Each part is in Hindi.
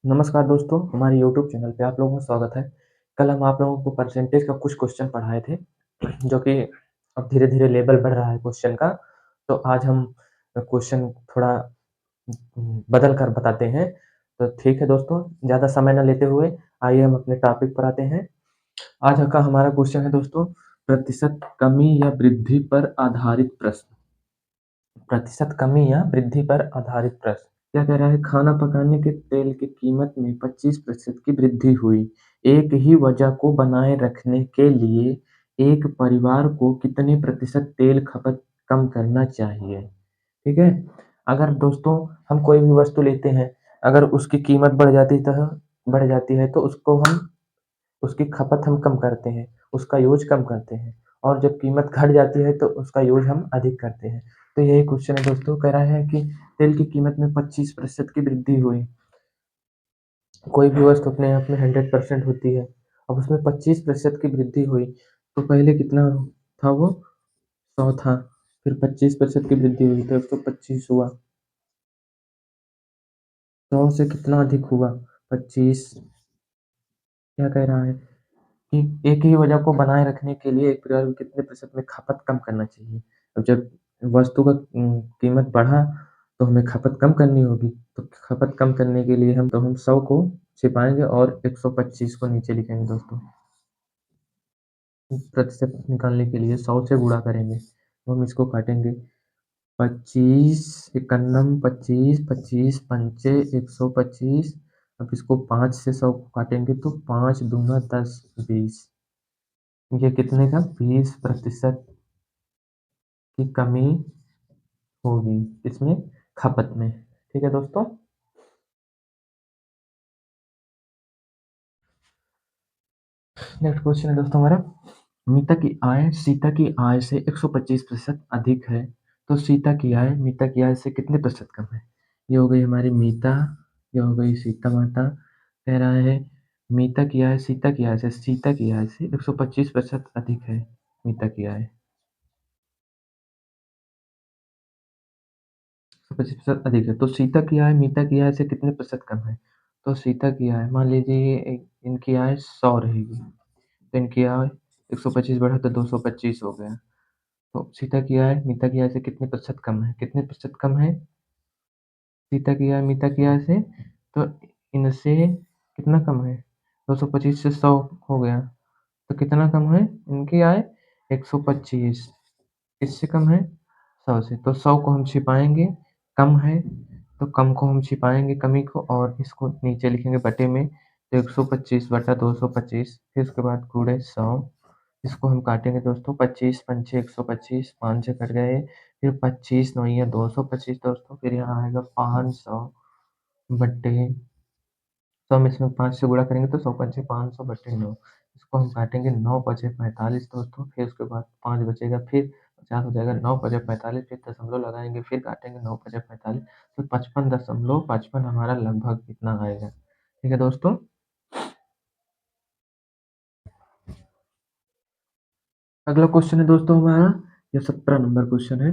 नमस्कार दोस्तों, हमारे यूट्यूब चैनल पे आप लोगों का स्वागत है। कल हम आप लोगों को परसेंटेज का कुछ क्वेश्चन पढ़ाए थे, जो कि अब धीरे-धीरे लेवल बढ़ रहा है क्वेश्चन का। तो आज हम क्वेश्चन थोड़ा बदल कर बताते हैं। तो ठीक है दोस्तों, ज़्यादा समय ना लेते हुए आइए हम अपने टॉपिक पर आते हैं। आज का हमारा क्वेश्चन है दोस्तों, प्रतिशत कमी या वृद्धि पर आधारित प्रश्न। प्रतिशत कमी या वृद्धि पर आधारित प्रश्न। क्या कह रहा है? खाना पकाने के तेल की कीमत में 25% की वृद्धि हुई। एक ही वजह को बनाए रखने के लिए एक परिवार को कितने प्रतिशत तेल खपत कम करना चाहिए? ठीक है? अगर दोस्तों हम कोई भी वस्तु लेते हैं, अगर उसकी कीमत बढ़ जाती है तो उसकी खपत हम कम करते हैं, उसका यूज़ कम करते हैं और जब कीमत घट जाती है तो उसका यूज़ हम अधिक करते हैं। तो यही क्वेश्चन है दोस्तों, कह रहा है कि तेल की कीमत में 25% की वृद्धि हुई। कोई भी वस्तु अपने आप में 100% होती है, अब उसमें 25% की वृद्धि हुई, तो पहले कितना था वो? 100 था, फिर 25% की वृद्धि हुई तो 125 हुआ। 100 से कितना अधिक हुआ? 25। क्या कह रहा है कि एक ही वजह को बनाए रखने के लिए एक परिवार को कितने प्रतिशत में खपत कम करना चाहिए। अब जब वस्तु का कीमत बढ़ा तो हमें खपत कम करनी होगी, तो खपत कम करने के लिए हम 100 को छिपाएँगे और 125 को नीचे लिखेंगे दोस्तों। प्रतिशत निकालने के लिए 100 से गुणा करेंगे, तो हम इसको काटेंगे। 25 एकन्नम 25, 25 पंचे 125। अब इसको 5 से 100 को काटेंगे तो 5 दूना 10, 20। ये कितने का? 20% की कमी होगी इसमें, खपत में। ठीक है दोस्तों? नेक्स्ट क्वेश्चन है दोस्तों हमारा, सीता की आय से 125% अधिक है, तो सीता की आय मीता की आय से कितने प्रतिशत कम है? ये हो गई हमारी मीता, ये हो गई सीता माता। कह रहा है मीता की आय सीता की आय से 125% अधिक है, मीता की आय 125% अधिक है, तो सीता की आय मीता की आय से कितने प्रतिशत कम है? तो सीता की आय, मान लीजिए इनकी आय 100 रहेगी, तो इनकी आय 125 बढ़ा तो 225 हो गया। तो सीता की आय मीता की आय से कितने प्रतिशत कम है? कितने प्रतिशत कम है सीता की आय मीता की आय से? तो इनसे कितना कम है? 225 से 100 हो गया, तो कितना कम है इनकी आय? 125। किससे कम है? 100 से। तो 100 को हम छिपाएंगे, कम है तो कम को हम छिपाएंगे, कमी को, और इसको नीचे लिखेंगे बटे में, तो 125 बटा 225, फिर उसके बाद गुणे 100। इसको हम काटेंगे दोस्तों, 25 पंचे 125, 5 से कट गए, फिर 25 नौइया 225 दोस्तों, फिर यहाँ आएगा 500 बटे 100 में इसमें 5 से गुणा करेंगे तो 100 पंचे 500 बटे 9। इसको हम काटेंगे, 9 पचे 45 दोस्तों, फिर उसके बाद 5 बचेगा, फिर 50 हो जाएगा, 9 पचे 45, फिर दशमलव लगाएंगे, फिर काटेंगे 9 पचे 45, तो 55.55 हमारा लगभग इतना आएगा। ठीक है दोस्तों? अगला क्वेश्चन है दोस्तों हमारा, ये 17 नंबर क्वेश्चन है।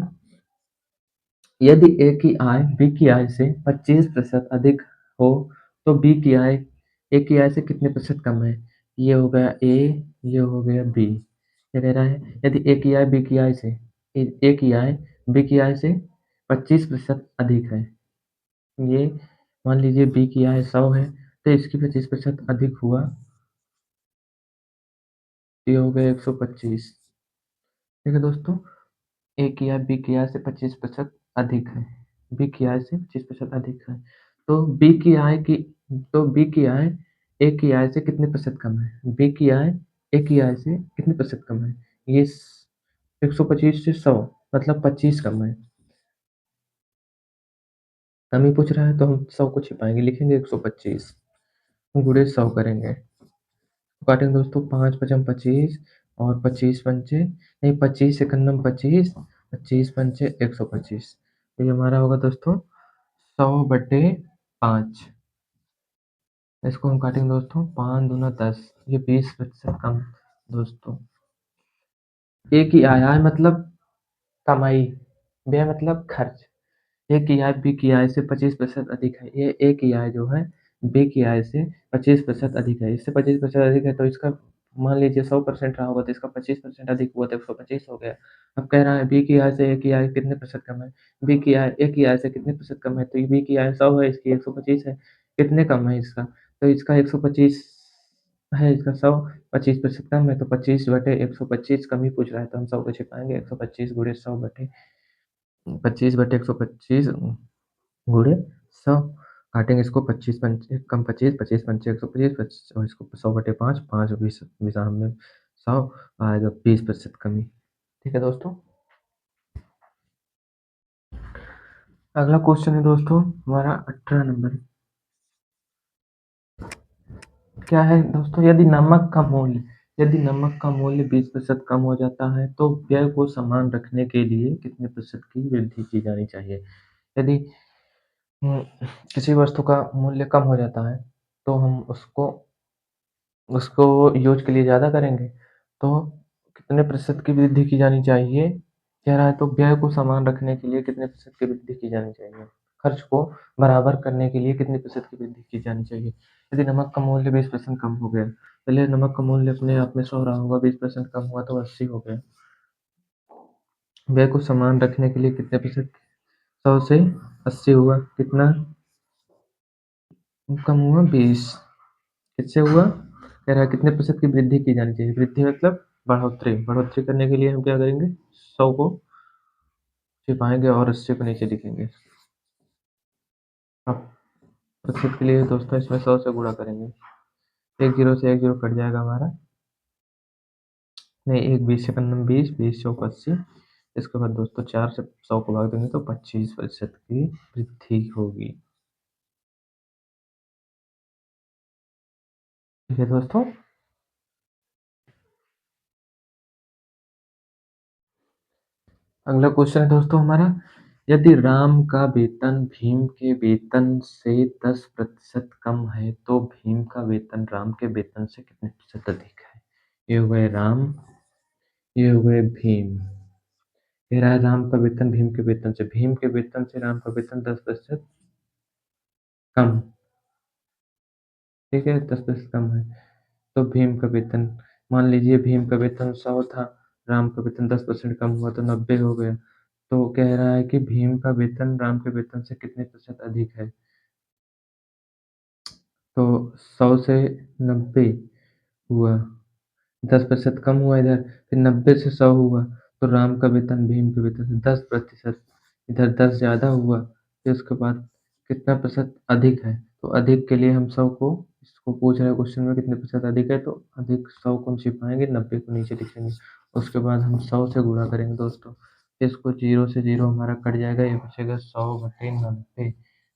यदि ए की आय बी की आय से 25% अधिक हो, तो बी की आय ए की आय से कितने प्रतिशत कम है? ये हो गया ए, ये हो गया बी। क्या कह रहा है? यदि ए की आय बी की आय से ए की आय बी की आय से 25% अधिक है। ये मान लीजिए बी की आय 100 है, तो इसकी 25% अधिक हुआ, ये हो गया 125। ठीक है दोस्तों? ए की आय बी की आय से 25% अधिक है। बी की आय से 25% अधिक है। तो बी की आय ए की आय से कितने प्रतिशत कम है? बी की आय ए की आय से कितने प्रतिशत कम है? ये 125 से 100 मतलब 25 कम है। कमी पूछ रहा है तो हम 100 को छिपाएँगे, लिखेंगे 125 गुणे 100 करेंगे। काटेंगे दोस्तों, 5 पचम 25 और 25 पंचे नहीं 25 एकन्नम 25, 25 पंचे 125। तो ये हमारा होगा दोस्तों 100 बटे 5। इसको हम काटेंगे दोस्तों, 5 दूना 10, ये 20% कम दोस्तों। ए की आय मतलब कमाई, व्यय मतलब खर्च। ए की आय बी की आय से 25% अधिक है। ये ए की आय जो है बी की आय से 25% अधिक है। इससे 25% अधिक है तो इसका मान लीजिए 100% रहा होगा तो इसका 25% अधिक हुआ तो 125 हो गया। अब कह रहा है बी की आय से ए की आय कितने प्रतिशत कम है? बी की आय ए की आय से कितने प्रतिशत कम है? तो ये बी की आय 100 है, इसकी 125 है। कितने कम है इसका? तो इसका 125 है, इसका 100 25% कम है तो 25/125 कम ही पूछ रहा है तो हम 100 को छिपाएँगे 125 गुणे 100 बटे 25/125 गुणे 100 काटेंगे इसको 25 पंच कम 25 25 पंचे 125 और इसको 100/5 5 20 में 100 आएगा 20% कमी। ठीक है दोस्तों। अगला क्वेश्चन है दोस्तों हमारा 18 नंबर। क्या है दोस्तों, यदि नमक का मूल्य 20% कम हो जाता है तो व्यय को समान रखने के लिए कितने प्रतिशत की वृद्धि की जानी चाहिए? यदि हम्म, किसी वस्तु का मूल्य कम हो जाता है तो हम उसको उसको यूज़ के लिए ज़्यादा करेंगे, तो कितने प्रतिशत की वृद्धि की जानी चाहिए? कह रहा है तो व्यय को समान रखने के लिए कितने प्रतिशत की वृद्धि की जानी चाहिए? खर्च को बराबर करने के लिए कितने प्रतिशत की वृद्धि की जानी चाहिए? यदि नमक का मूल्य 20% कम हो गया, पहले नमक का मूल्य अपने आप में 100 रहा होगा, 20% कम हुआ तो 80 हो गया। व्यय को समान रखने के लिए कितने प्रतिशत? 100 से 80 हुआ, कितना कम हुआ? 20। किससे हुआ? कह रहा है कितने प्रतिशत की वृद्धि की जानी चाहिए? वृद्धि मतलब बढ़ोतरी। बढ़ोतरी करने के लिए हम क्या करेंगे? 100 को छिपाएंगे और 80 को नीचे लिखेंगे। अब प्रतिशत के लिए दोस्तों इसमें 100 से गुणा करेंगे। एक जीरो से एक जीरो कट जाएगा हमारा, नहीं एक 20 से कन्नम 20, 20 चौक 80। इसके बाद दोस्तों 4 से 100 को भाग देंगे तो 25% की वृद्धि होगी। ठीक है दोस्तों। अगला क्वेश्चन है दोस्तों हमारा, यदि राम का वेतन भीम के वेतन से 10% कम है तो भीम का वेतन राम के वेतन से कितने प्रतिशत अधिक है? ये हो गए राम, ये हो गए भीम। कह रहा है राम का वेतन भीम के वेतन से, भीम के वेतन से राम का वेतन 10% कम। ठीक है, 10% कम है तो भीम का वेतन, मान लीजिए भीम का वेतन 100 था, राम का वेतन 10% कम हुआ तो 90 हो गया। तो कह रहा है कि भीम का वेतन राम के वेतन से कितने प्रतिशत अधिक है? तो 100 से 90 हुआ, 10% कम हुआ इधर, फिर 90 से 100 हुआ तो राम का वेतन भीम के वेतन से 10%, इधर 10 ज़्यादा हुआ, फिर उसके बाद कितना प्रतिशत अधिक है? तो अधिक के लिए हम 100 को, इसको पूछ रहे हैं क्वेश्चन में कितने प्रतिशत अधिक है तो अधिक 100 को हम छिपाएंगे, 90 को नीचे लिखेंगे। उसके बाद हम 100 से गुणा करेंगे दोस्तों, इसको जीरो से जीरो हमारा कट जाएगा, ये बचेगा 100/90।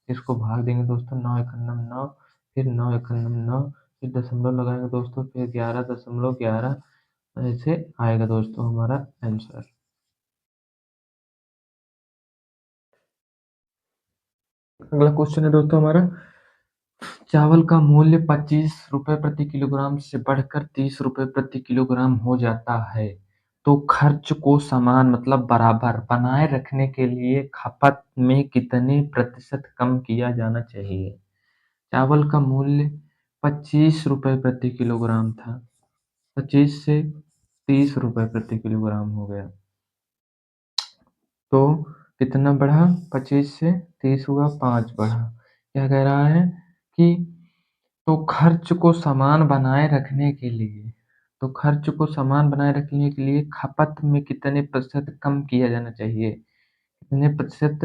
इसको भाग देंगे दोस्तों, 9 एकम 9, फिर 9 एकम 9, फिर दशमलव लगाएंगे दोस्तों, फिर 11.11 ऐसे आएगा दोस्तों हमारा आंसर। अगला क्वेश्चन है दोस्तों हमारा, चावल का मूल्य 25 रुपए प्रति किलोग्राम से बढ़कर 30 रुपए प्रति किलोग्राम हो जाता है तो खर्च को समान मतलब बराबर बनाए रखने के लिए खपत में कितने प्रतिशत कम किया जाना चाहिए? चावल का मूल्य 25 रुपए प्रति किलोग्राम था, 25 से 30 रुपए प्रति किलोग्राम हो गया तो कितना बढ़ा? 25 से 30 हुआ, 5 बढ़ा। क्या कह रहा है कि तो खर्च को समान बनाए रखने के लिए, तो खर्च को समान बनाए रखने के लिए खपत में कितने प्रतिशत कम किया जाना चाहिए? कितने प्रतिशत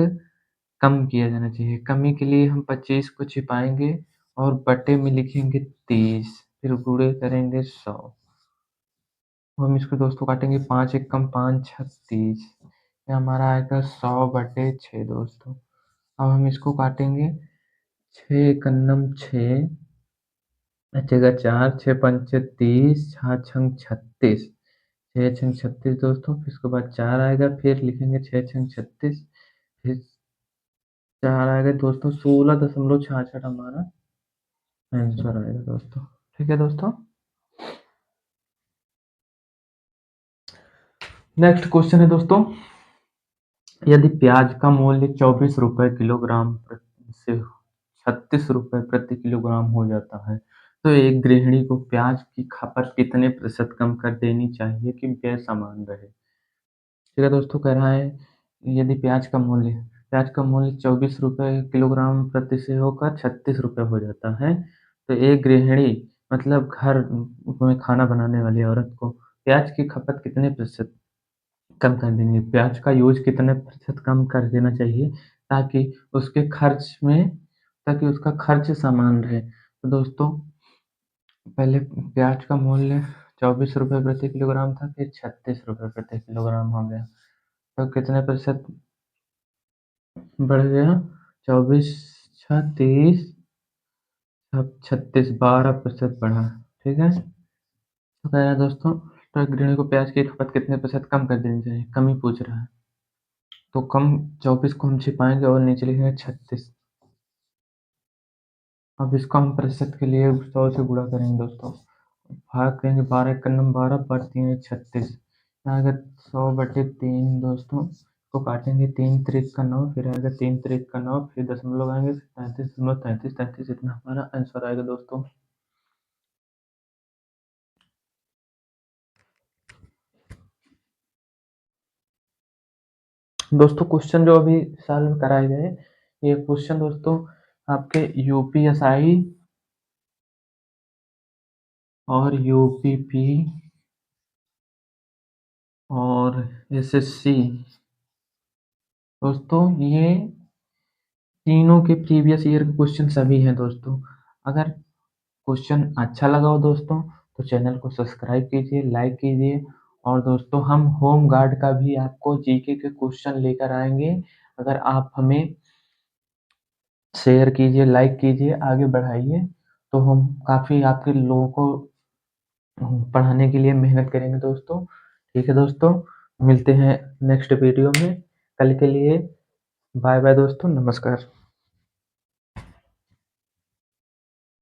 कम किया जाना चाहिए? कमी के लिए हम 25 को छिपाएंगे और बटे में लिखेंगे 30, फिर गुणे करेंगे 100। हम इसको दोस्तों काटेंगे, 5 एकम 5 36, ये हमारा आएगा 100/6 दोस्तों। अब हम इसको काटेंगे, 6 एकन्नम 6 बचेगा 4, 6 पंचे 30, 6 छंग 36, 6 छंग 36 दोस्तों, फिर उसके बाद 4 आएगा, फिर लिखेंगे 6 छंग 36, फिर 4 आएगा दोस्तों, 16.66 हमारा आंसर आएगा दोस्तों। ठीक है दोस्तों। नेक्स्ट क्वेश्चन है दोस्तों, यदि प्याज का मूल्य 24 रुपए किलोग्राम से ₹36 प्रति किलोग्राम हो जाता है। तो एक गृहिणी को प्याज की खपत कितने प्रतिशत कम कर देनी चाहिए कि व्यय समान रहे? ठीक है दोस्तों, कह रहा है यदि प्याज का मूल्य ₹24 किलोग्राम प्रति से होकर ₹36 हो जाता है, तो एक गृहिणी मतलब घर में खाना बनाने वाली औरत को प्याज की खपत कितने प्रतिशत कम कर देनी है? प्याज का यूज़ कितने प्रतिशत कम कर देना चाहिए ताकि उसके खर्च में ताकि उसका खर्च समान रहे? तो दोस्तों, पहले प्याज का मूल्य ₹24 प्रति किलोग्राम था, फिर ₹36 प्रति किलोग्राम हो गया। तो कितने प्रतिशत बढ़ गया? 24 छः 30 अब 36 12% बढ़ा, ठीक है? तो कह रहा है दोस्तों, तो एक गृहिणी को प्याज की खपत कितने प्रतिशत कम कर देनी चाहिए? कम ही पूछ रहा है। तो कम 24 को हम छिपाएँगे और नीचे लिखेंगे 36। अब इसको हम प्रतिशत के लिए 100 से गुणा करेंगे दोस्तों। भाग करेंगे 12 एक नम 12 बढ़ 3 36। यहाँ आएगा 100/3 दोस्तों। को काटेंगे 3 त्रिक का 9, फिर आएगा 3 त्रिक का 9, फिर दशमलव आएंगे 33.3333, इतना हमारा आंसर आएगा दोस्तों। दोस्तों, क्वेश्चन जो अभी सॉल्व कराए गए, ये क्वेश्चन दोस्तों आपके यूपीएसआई और यूपीपी और एसएससी दोस्तों, ये तीनों के प्रीवियस ईयर के क्वेश्चन सभी हैं दोस्तों। अगर क्वेश्चन अच्छा लगा हो दोस्तों, तो चैनल को सब्सक्राइब कीजिए, लाइक कीजिए और दोस्तों हम होम गार्ड का भी आपको जीके के क्वेश्चन लेकर आएँगे। अगर आप हमें शेयर कीजिए, लाइक कीजिए, आगे बढ़ाइए, तो हम काफ़ी आपके लोगों को पढ़ाने के लिए मेहनत करेंगे दोस्तों। ठीक है दोस्तों, मिलते हैं नेक्स्ट वीडियो में। कल के लिए बाय बाय दोस्तों, नमस्कार।